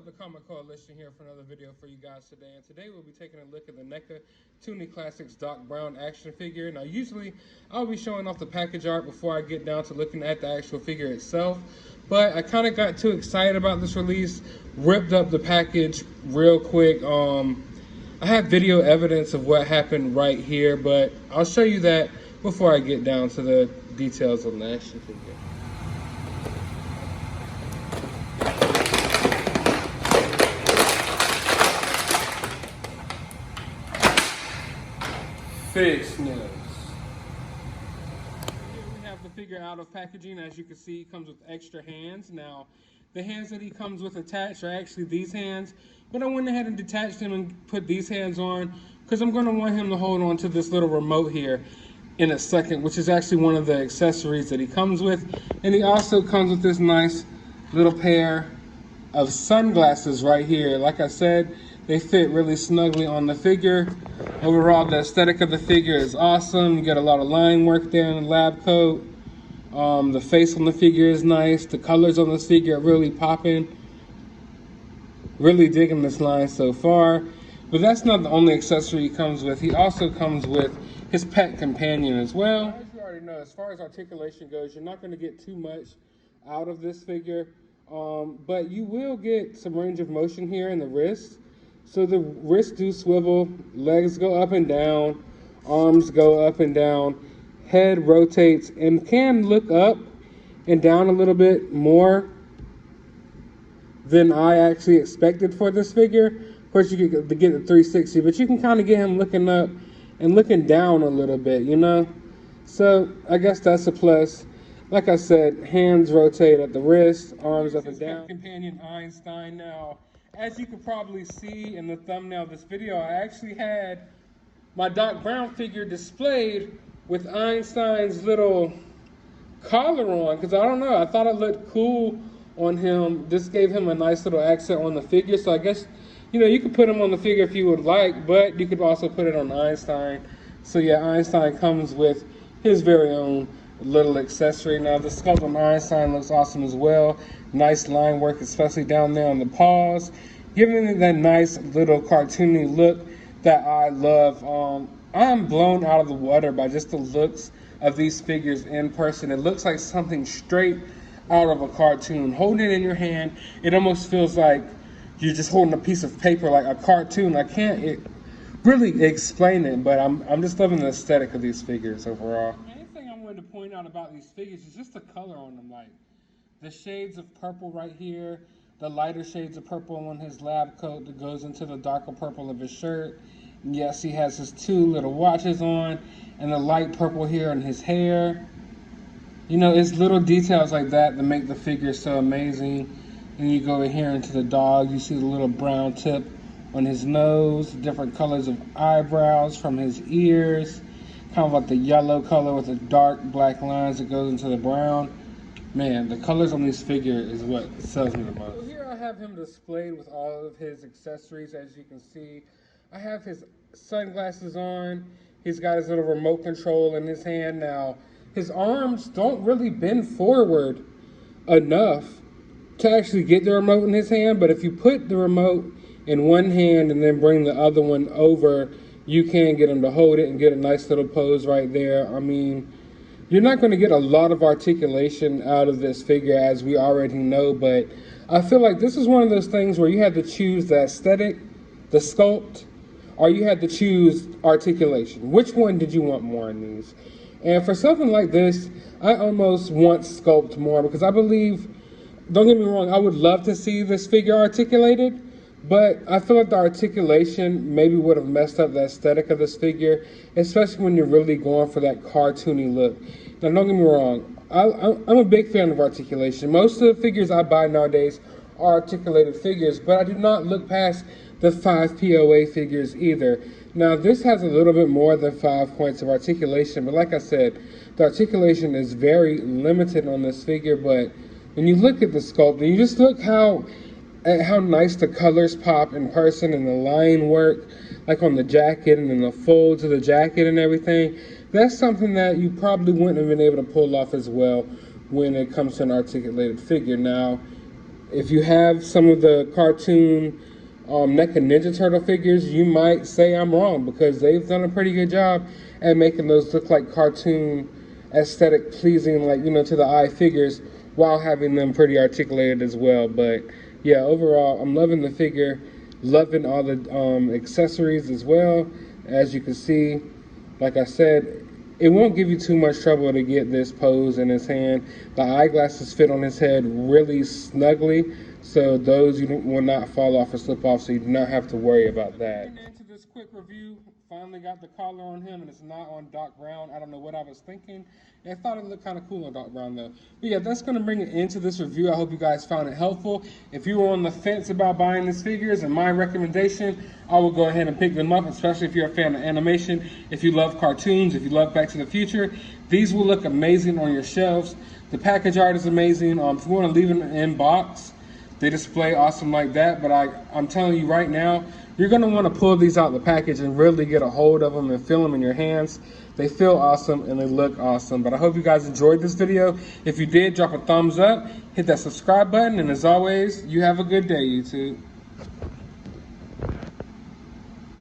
the Comic Coalition here for another video for you guys today. And today we'll be taking a look at the NECA Toony Classics Doc Brown action figure. Now usually I'll be showing off the package art before I get down to looking at the actual figure itself. But I kind of got too excited about this release, ripped up the package real quick. I have video evidence of what happened right here, but I'll show you that before I get down to the details on the action figure. FigSniffs. Here we have the figure out of packaging. As you can see, it comes with extra hands. Now, the hands that he comes with attached are actually these hands, but I went ahead and detached him and put these hands on because I'm going to want him to hold on to this little remote here in a second, which is actually one of the accessories that he comes with. And he also comes with this nice little pair of sunglasses right here. Like I said, they fit really snugly on the figure. Overall, the aesthetic of the figure is awesome. You get a lot of line work there in the lab coat. The face on the figure is nice. The colors on this figure are really popping. Really digging this line so far. But that's not the only accessory he comes with. He also comes with his pet companion as well. As you already know, as far as articulation goes, you're not going to get too much out of this figure. But you will get some range of motion here in the wrist. So the wrists do swivel, legs go up and down, arms go up and down, head rotates and can look up and down a little bit more than I actually expected for this figure. Of course, you get the 360, but you can kind of get him looking up and looking down a little bit, you know? So I guess that's a plus. Like I said, hands rotate at the wrist, arms up and down. Companion Einstein. Now, as you can probably see in the thumbnail of this video, I actually had my Doc Brown figure displayed with Einstein's little collar on, because I don't know, I thought it looked cool on him. This gave him a nice little accent on the figure. So I guess, you know, you could put him on the figure if you would like, but you could also put it on Einstein. So yeah, Einstein comes with his very own little accessory. Now the sculpt on Einstein looks awesome as well. Nice line work, especially down there on the paws, giving it that nice little cartoony look that I love. I'm blown out of the water by just the looks of these figures in person. It looks like something straight out of a cartoon. Holding it in your hand, it almost feels like you're just holding a piece of paper, like a cartoon. I can't really explain it, but I'm just loving the aesthetic of these figures overall. Anything I wanted to point out about these figures is just the color on them. Like the shades of purple right here, the lighter shades of purple on his lab coat that goes into the darker purple of his shirt. And yes, he has his two little watches on, and the light purple here in his hair. You know, it's little details like that that make the figure so amazing. And you go over here into the dog, you see the little brown tip on his nose, different colors of eyebrows from his ears, kind of like the yellow color with the dark black lines that goes into the brown. Man, the colors on this figure is what sells me the most. So here I have him displayed with all of his accessories. As you can see, I have his sunglasses on. He's got his little remote control in his hand. Now, his arms don't really bend forward enough to actually get the remote in his hand, but if you put the remote in one hand and then bring the other one over, you can get him to hold it and get a nice little pose right there. I mean, you're not going to get a lot of articulation out of this figure, as we already know, but I feel like this is one of those things where you had to choose the aesthetic, the sculpt, or you had to choose articulation. Which one did you want more in these? And for something like this, I almost want sculpt more, because I believe, don't get me wrong, I would love to see this figure articulated, but I feel like the articulation maybe would have messed up the aesthetic of this figure, especially when you're really going for that cartoony look. Now, don't get me wrong, I'm a big fan of articulation. Most of the figures I buy nowadays are articulated figures, but I do not look past the 5 POA figures either. Now, this has a little bit more than 5 points of articulation, but like I said, the articulation is very limited on this figure. But when you look at the sculpt, and you just look at how nice the colors pop in person, and the line work, like on the jacket and then the folds of the jacket and everything, that's something that you probably wouldn't have been able to pull off as well when it comes to an articulated figure. Now, If you have some of the cartoon NECA Ninja Turtle figures, you might say I'm wrong, because they've done a pretty good job at making those look like cartoon aesthetic pleasing, like, you know, to the eye figures, while having them pretty articulated as well. But yeah, overall, I'm loving the figure, loving all the accessories as well. As you can see, like I said, it won't give you too much trouble to get this pose in his hand. The eyeglasses fit on his head really snugly, so those will not fall off or slip off, so you do not have to worry about that. Into this quick review, finally got the collar on him, and it's not on dark brown. I don't know what I was thinking. I thought it looked kind of cool on dark brown though. But yeah, that's going to bring it into this review. I hope you guys found it helpful. If you were on the fence about buying these figures, and my recommendation, I will go ahead and pick them up, especially if you're a fan of animation, if you love cartoons, if you love Back to the Future. These will look amazing on your shelves. The package art is amazing. If you want to leave them in box, they display awesome like that. But I'm telling you right now, you're going to want to pull these out the package and really get a hold of them and feel them in your hands. They feel awesome and they look awesome. But I hope you guys enjoyed this video. If you did, drop a thumbs up, hit that subscribe button, and as always, you have a good day, YouTube.